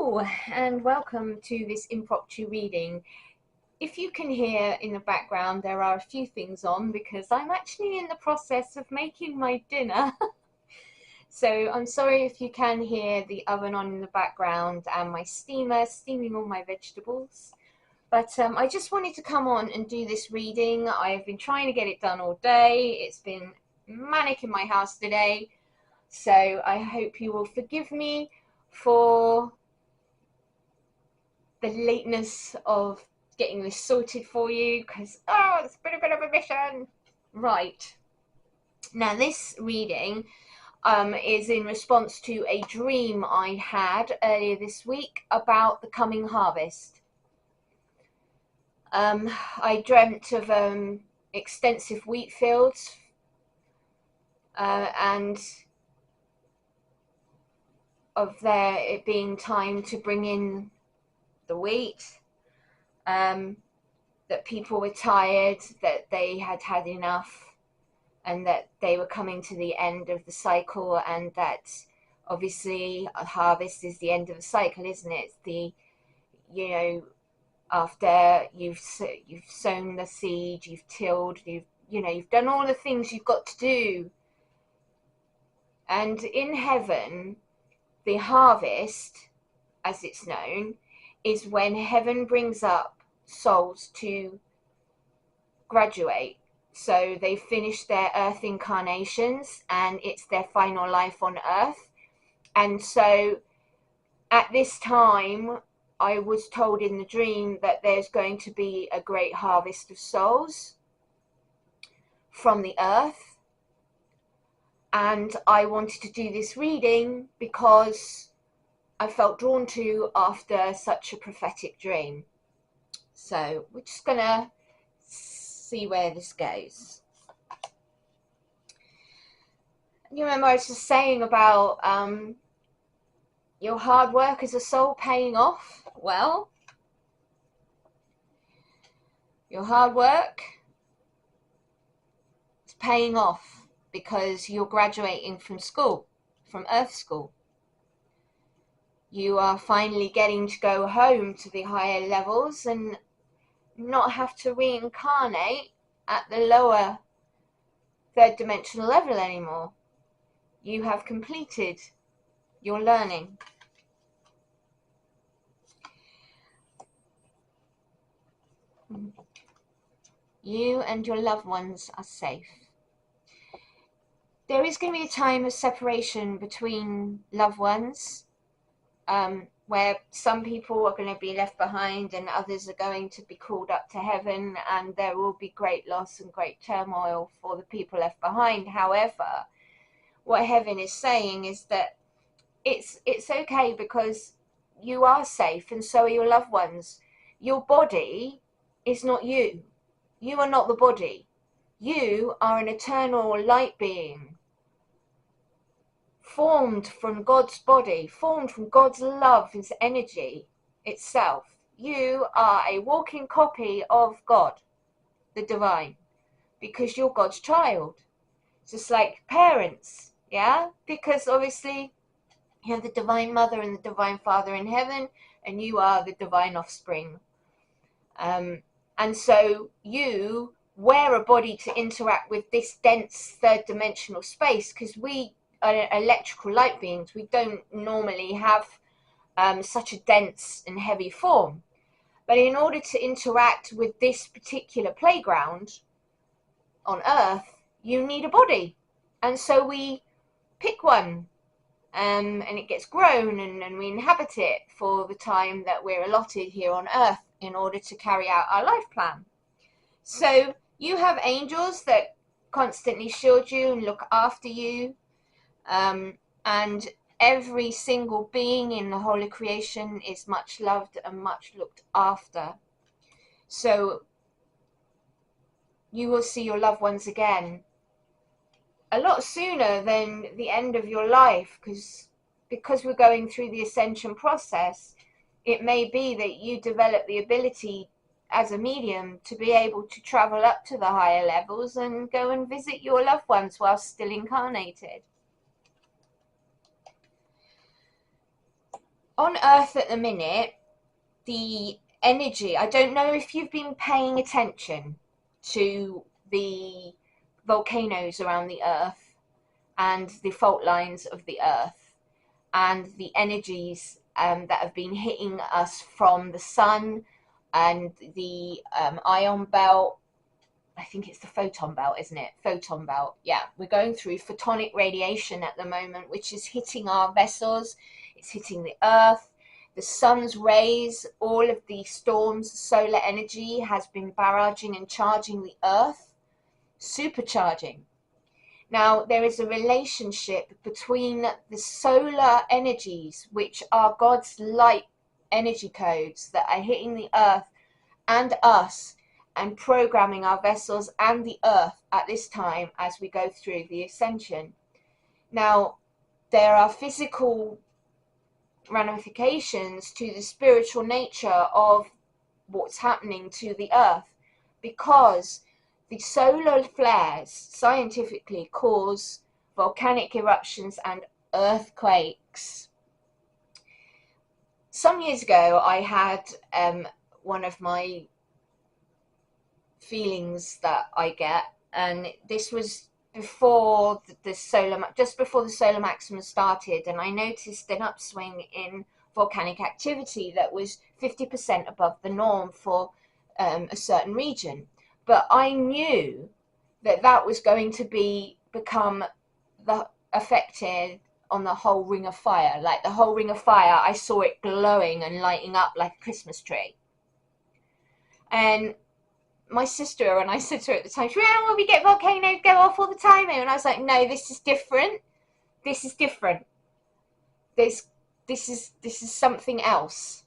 Hello and welcome to this impromptu reading. If you can hear in the background, there are a few things on because I'm actually in the process of making my dinner. So I'm sorry if you can hear the oven on in the background and my steamer steaming all my vegetables. But I just wanted to come on and do this reading. I've been trying to get it done all day. It's been manic in my house today. So I hope you will forgive me for the lateness of getting this sorted for you, because it's been a bit of a mission. Right, now this reading is in response to a dream I had earlier this week about the coming harvest. I dreamt of extensive wheat fields and of it being time to bring in the wheat, that people were tired, that they had had enough, and that they were coming to the end of the cycle, and that obviously a harvest is the end of the cycle, isn't it? After you've sown the seed, you've tilled, you've done all the things you've got to do. And in heaven, the harvest, as it's known, is when heaven brings up souls to graduate. So they finish their earth incarnations and it's their final life on earth. And so at this time, I was told in the dream that there's going to be a great harvest of souls from the earth. And I wanted to do this reading because I felt drawn to after such a prophetic dream. So we're just gonna see where this goes. You remember I was just saying about your hard work as a soul paying off? Well, your hard work is paying off because you're graduating from school, from Earth School. You are finally getting to go home to the higher levels and not have to reincarnate at the lower third dimensional level anymore. You have completed your learning. You and your loved ones are safe. There is going to be a time of separation between loved ones, where some people are going to be left behind and others are going to be called up to heaven, and there will be great loss and great turmoil for the people left behind. However, what heaven is saying is that it's okay because you are safe and so are your loved ones. Your body is not you. You are not the body. You are an eternal light being, formed from God's body, formed from God's love, His energy itself. You are a walking copy of God, the divine, because you're God's child. Just like parents, yeah? Because obviously you have the divine mother and the divine father in heaven, and you are the divine offspring. And so you wear a body to interact with this dense third dimensional space, because we are electrical light beings. We don't normally have such a dense and heavy form. But in order to interact with this particular playground on Earth, you need a body. And so we pick one, and it gets grown, and we inhabit it for the time that we're allotted here on Earth in order to carry out our life plan. So you have angels that constantly shield you and look after you, and every single being in the whole of creation is much loved and much looked after. So you will see your loved ones again a lot sooner than the end of your life, because we're going through the ascension process. It may be that you develop the ability as a medium to be able to travel up to the higher levels and go and visit your loved ones while still incarnated. On Earth at the minute, the energy, I don't know if you've been paying attention to the volcanoes around the Earth and the fault lines of the Earth and the energies that have been hitting us from the sun and the ion belt. I think it's the photon belt, isn't it? Photon belt. Yeah, we're going through photonic radiation at the moment, which is hitting our vessels. It's hitting the Earth. The sun's rays, all of the storms, solar energy has been barraging and charging the Earth, supercharging. Now, there is a relationship between the solar energies, which are God's light energy codes that are hitting the Earth and us, and programming our vessels and the Earth at this time as we go through the ascension. Now, there are physical ramifications to the spiritual nature of what's happening to the Earth, because the solar flares scientifically cause volcanic eruptions and earthquakes. Some years ago, I had one of my feelings that I get, and this was before just before the solar maximum started, and I noticed an upswing in volcanic activity that was 50% above the norm for a certain region. But I knew that that was going to become the affected on the whole ring of fire. Like the whole ring of fire, I saw it glowing and lighting up like a Christmas tree. And my sister, and I said to her at the time, she went, "Oh, well, we get volcanoes go off all the time." And I was like, "No, this is different. This is different. This is something else."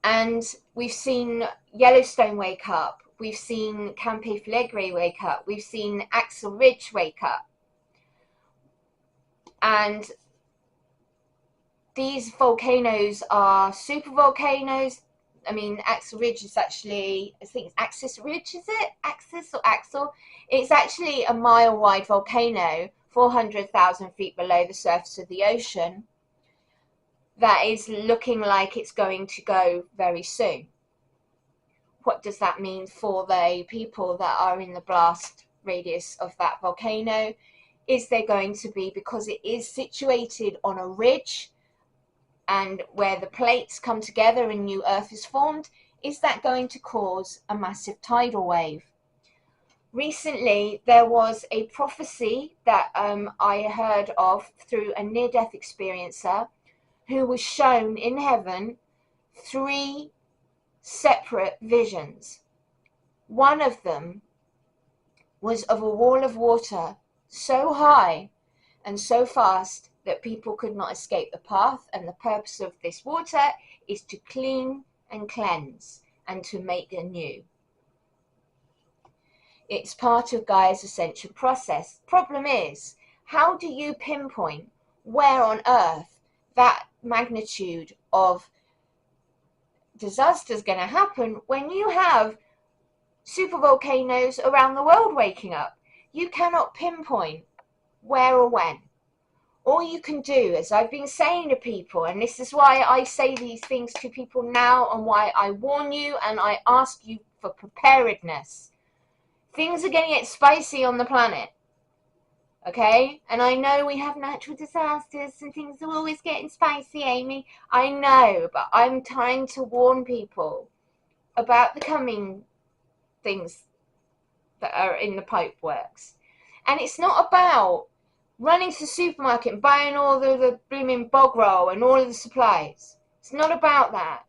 And we've seen Yellowstone wake up. We've seen Campo Flegrei wake up. We've seen Axel Ridge wake up. And these volcanoes are super volcanoes. I mean, Axel Ridge is actually, I think it's Axis Ridge, is it? Axis or Axel? It's actually a mile-wide volcano, 400,000 feet below the surface of the ocean, that is looking like it's going to go very soon. What does that mean for the people that are in the blast radius of that volcano? Is there going to be, because it is situated on a ridge, and where the plates come together and new Earth is formed, is that going to cause a massive tidal wave? Recently, there was a prophecy that I heard of through a near-death experiencer who was shown in heaven 3 separate visions. One of them was of a wall of water so high and so fast that people could not escape the path, and the purpose of this water is to clean and cleanse and to make anew. It's part of Gaia's ascension process. Problem is, how do you pinpoint where on Earth that magnitude of disaster is going to happen when you have supervolcanoes around the world waking up? You cannot pinpoint where or when. All you can do, as I've been saying to people, and this is why I say these things to people now and why I warn you and I ask you for preparedness. Things are going to get spicy on the planet. Okay? And I know we have natural disasters and things are always getting spicy, Amy. I know, but I'm trying to warn people about the coming things that are in the pipe works. And it's not about running to the supermarket and buying all the blooming bog roll and all of the supplies. It's not about that.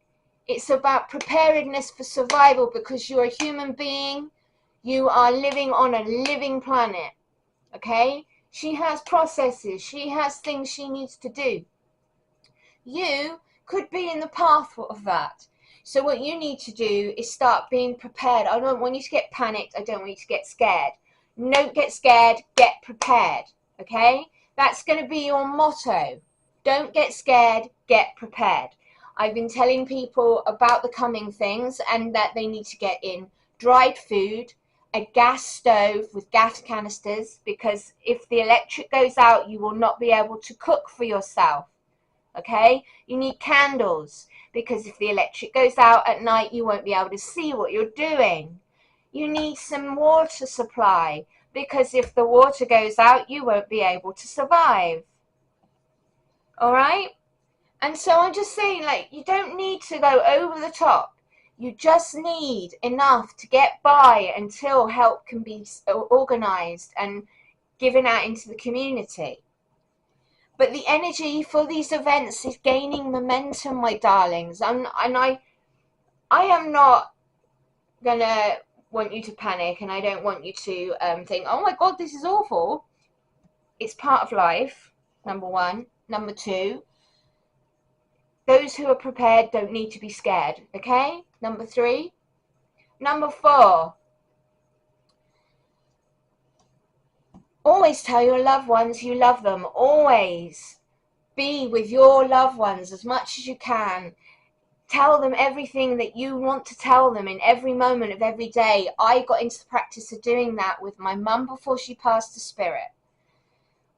It's about preparedness for survival, because you're a human being. You are living on a living planet. Okay? She has processes. She has things she needs to do. You could be in the path of that. So what you need to do is start being prepared. I don't want you to get panicked. I don't want you to get scared. Don't get scared. Get prepared. Okay? That's going to be your motto. Don't get scared, get prepared. I've been telling people about the coming things and that they need to get in dried food, a gas stove with gas canisters, because if the electric goes out, you will not be able to cook for yourself. okay? You need candles, because if the electric goes out at night, you won't be able to see what you're doing. You need some water supply, because if the water goes out, you won't be able to survive. All right? And so I'm just saying, like, you don't need to go over the top. You just need enough to get by until help can be organized and given out into the community. But the energy for these events is gaining momentum, my darlings. I am not gonna want you to panic, and I don't want you to think, oh my God, this is awful. It's part of life, number one. Number two, those who are prepared don't need to be scared, okay? Number three. Number four, always tell your loved ones you love them. Always be with your loved ones as much as you can. Tell them everything that you want to tell them in every moment of every day. I got into the practice of doing that with my mum before she passed to spirit.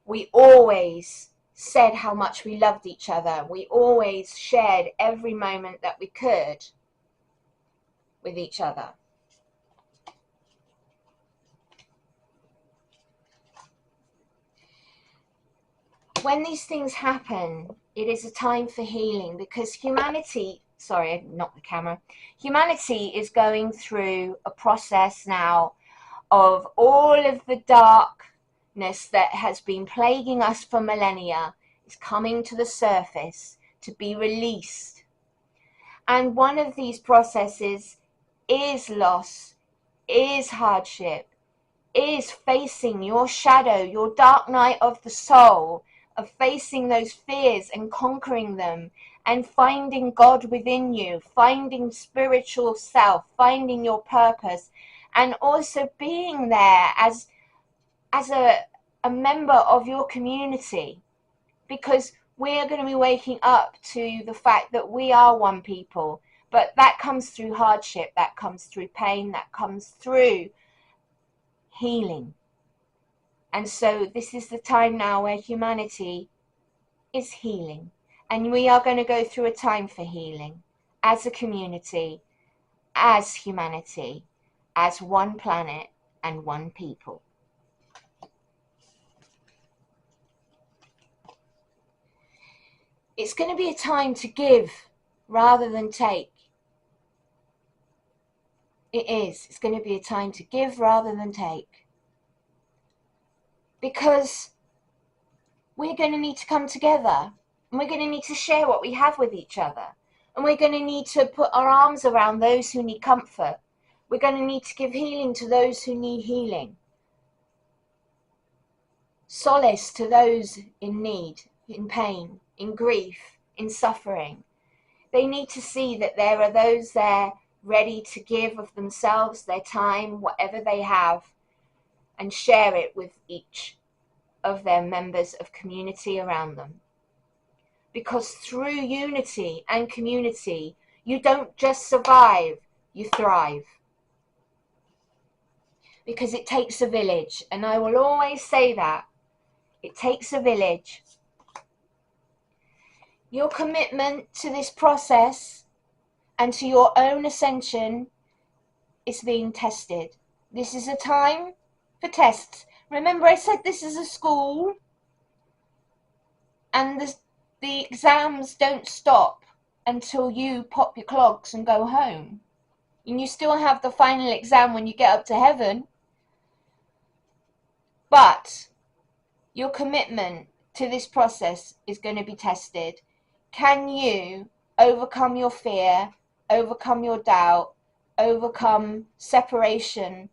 We always said how much we loved each other. We always shared every moment that we could with each other. When these things happen, it is a time for healing, because humanity, sorry, not the camera, humanity is going through a process now of all of the darkness that has been plaguing us for millennia is coming to the surface to be released. And one of these processes is loss, is hardship, is facing your shadow, your dark night of the soul, of facing those fears and conquering them, and finding God within you, finding spiritual self, finding your purpose, and also being there as a member of your community, because we're going to be waking up to the fact that we are one people. But that comes through hardship, that comes through pain, that comes through healing. And so this is the time now where humanity is healing, and we are going to go through a time for healing as a community, as humanity, as one planet and one people. It's going to be a time to give rather than take. It is. It's going to be a time to give rather than take. Because we're going to need to come together, and we're going to need to share what we have with each other. And we're going to need to put our arms around those who need comfort. We're going to need to give healing to those who need healing. Solace to those in need, in pain, in grief, in suffering. They need to see that there are those there ready to give of themselves, their time, whatever they have, and share it with each of their members of community around them. Because through unity and community, you don't just survive, you thrive. Because it takes a village, and I will always say that. It takes a village. Your commitment to this process and to your own ascension is being tested. This is a time for tests. Remember, I said this is a school, and the exams don't stop until you pop your clogs and go home. And you still have the final exam when you get up to heaven. But your commitment to this process is going to be tested. Can you overcome your fear, overcome your doubt, overcome separation,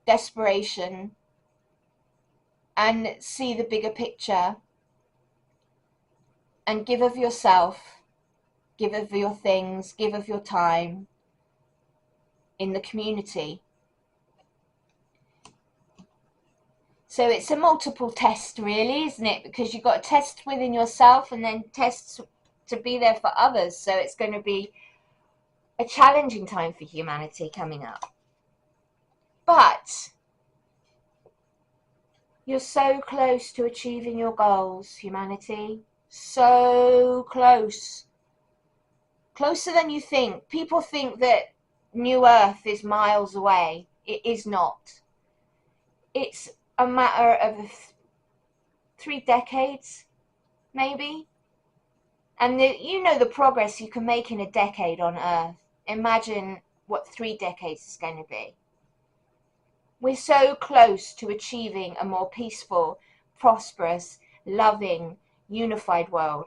desperation, and see the bigger picture, and give of yourself, give of your things, give of your time in the community? So it's a multiple test, really, isn't it? Because you've got to test within yourself and then tests to be there for others. So it's going to be a challenging time for humanity coming up. But you're so close to achieving your goals, humanity. So close. Closer than you think. People think that New Earth is miles away. It is not. It's a matter of 3 decades, maybe. And you know the progress you can make in a decade on Earth. Imagine what 3 decades is going to be. We're so close to achieving a more peaceful, prosperous, loving, unified world.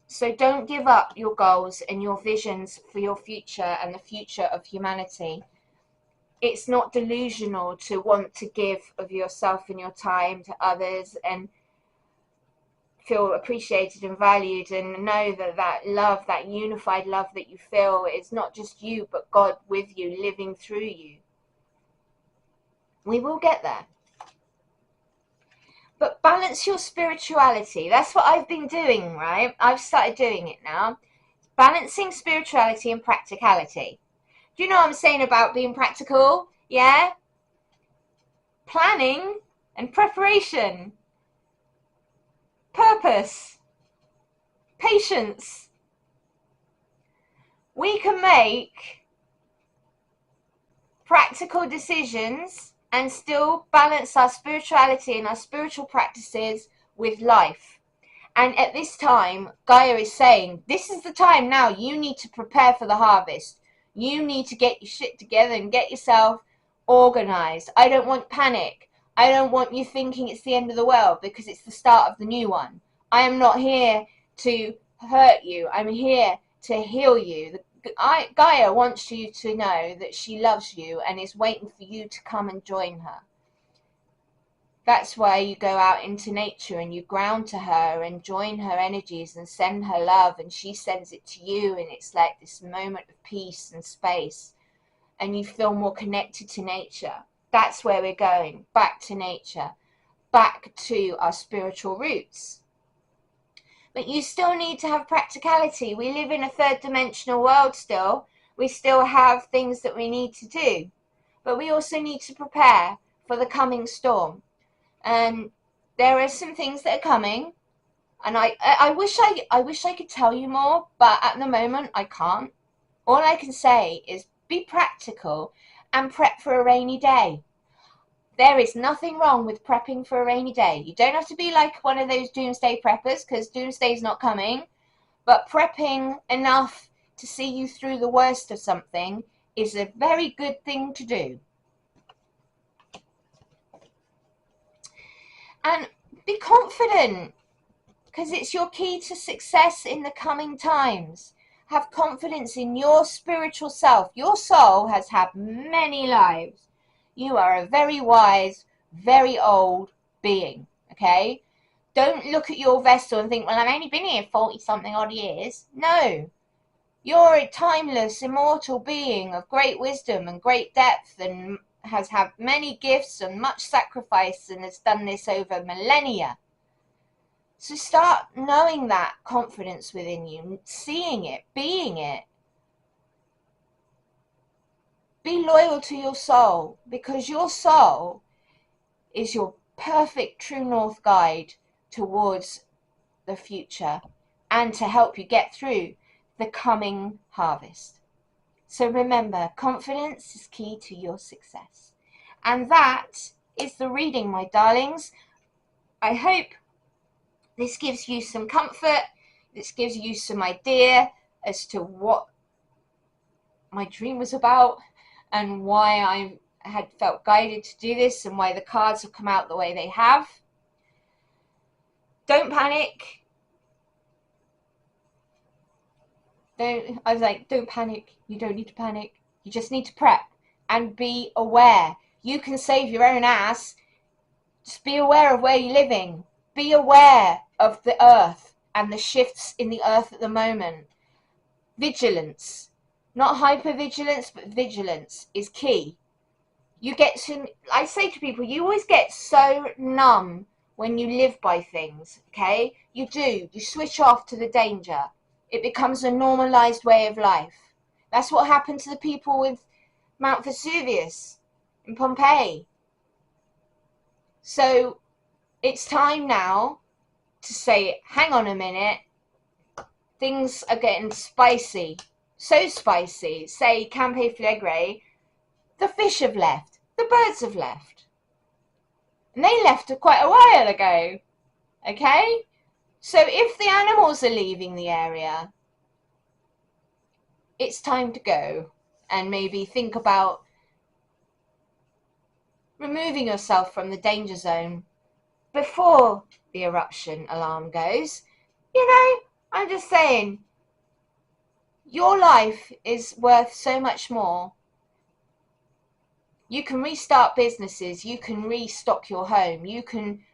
So don't give up your goals and your visions for your future and the future of humanity. It's not delusional to want to give of yourself and your time to others and feel appreciated and valued, and know that that love, that unified love that you feel, is not just you but God with you, living through you. We will get there. But balance your spirituality. That's what I've been doing, right? I've started doing it now. Balancing spirituality and practicality. Do you know what I'm saying about being practical? Yeah? Planning and preparation. Purpose. Patience. We can make practical decisions and still balance our spirituality and our spiritual practices with life. And at this time, Gaia is saying, this is the time now. You need to prepare for the harvest. You need to get your shit together and get yourself organized. I don't want panic. I don't want you thinking it's the end of the world because it's the start of the new one. I am not here to hurt you. I'm here to heal you. Gaia wants you to know that she loves you and is waiting for you to come and join her. That's why you go out into nature and you ground to her and join her energies and send her love, and she sends it to you, and it's like this moment of peace and space, and you feel more connected to nature. That's where we're going, back to nature, back to our spiritual roots. But you still need to have practicality. We live in a third dimensional world still. We still have things that we need to do. But we also need to prepare for the coming storm. And there are some things that are coming. And I wish I could tell you more, but at the moment I can't. All I can say is be practical and prep for a rainy day. There is nothing wrong with prepping for a rainy day. You don't have to be like one of those doomsday preppers, because doomsday's not coming. But prepping enough to see you through the worst of something is a very good thing to do. And be confident, because it's your key to success in the coming times. Have confidence in your spiritual self. Your soul has had many lives. You are a very wise, very old being, okay? Don't look at your vessel and think, well, I've only been here 40-something odd years. No. You're a timeless, immortal being of great wisdom and great depth, and has had many gifts and much sacrifice, and has done this over millennia. So start knowing that confidence within you, seeing it, being it. Be loyal to your soul, because your soul is your perfect true north guide towards the future and to help you get through the coming harvest. So remember, confidence is key to your success. And that is the reading, my darlings. I hope this gives you some comfort. This gives you some idea as to what my dream was about and why I had felt guided to do this, and why the cards have come out the way they have. Don't panic. Don't panic. You don't need to panic. You just need to prep and be aware. You can save your own ass. Just be aware of where you're living. Be aware of the earth and the shifts in the earth at the moment. Vigilance. Not hypervigilance, but vigilance is key. I say to people, you always get so numb when you live by things, okay? You do. You switch off to the danger. It becomes a normalized way of life. That's what happened to the people with Mount Vesuvius in Pompeii. So it's time now to say, hang on a minute, things are getting spicy, so spicy. Say, Campe Flegre, the fish have left, the birds have left. And they left quite a while ago, okay? So if the animals are leaving the area, it's time to go and maybe think about removing yourself from the danger zone before the eruption alarm goes. You know, I'm just saying, your life is worth so much more. You can restart businesses, you can restock your home,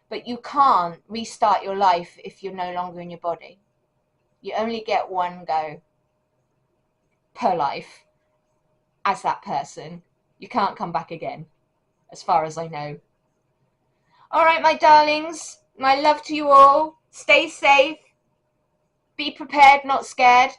but you can't restart your life if you're no longer in your body. You only get one go per life as that person. You can't come back again, as far as I know. All right, my darlings, my love to you all. Stay safe. Be prepared, not scared.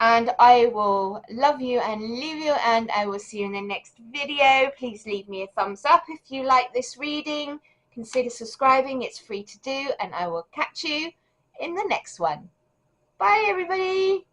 And I will love you and leave you, and I will see you in the next video. Please leave me a thumbs up if you like this reading. Consider subscribing. It's free to do, and I will catch you in the next one. Bye, everybody.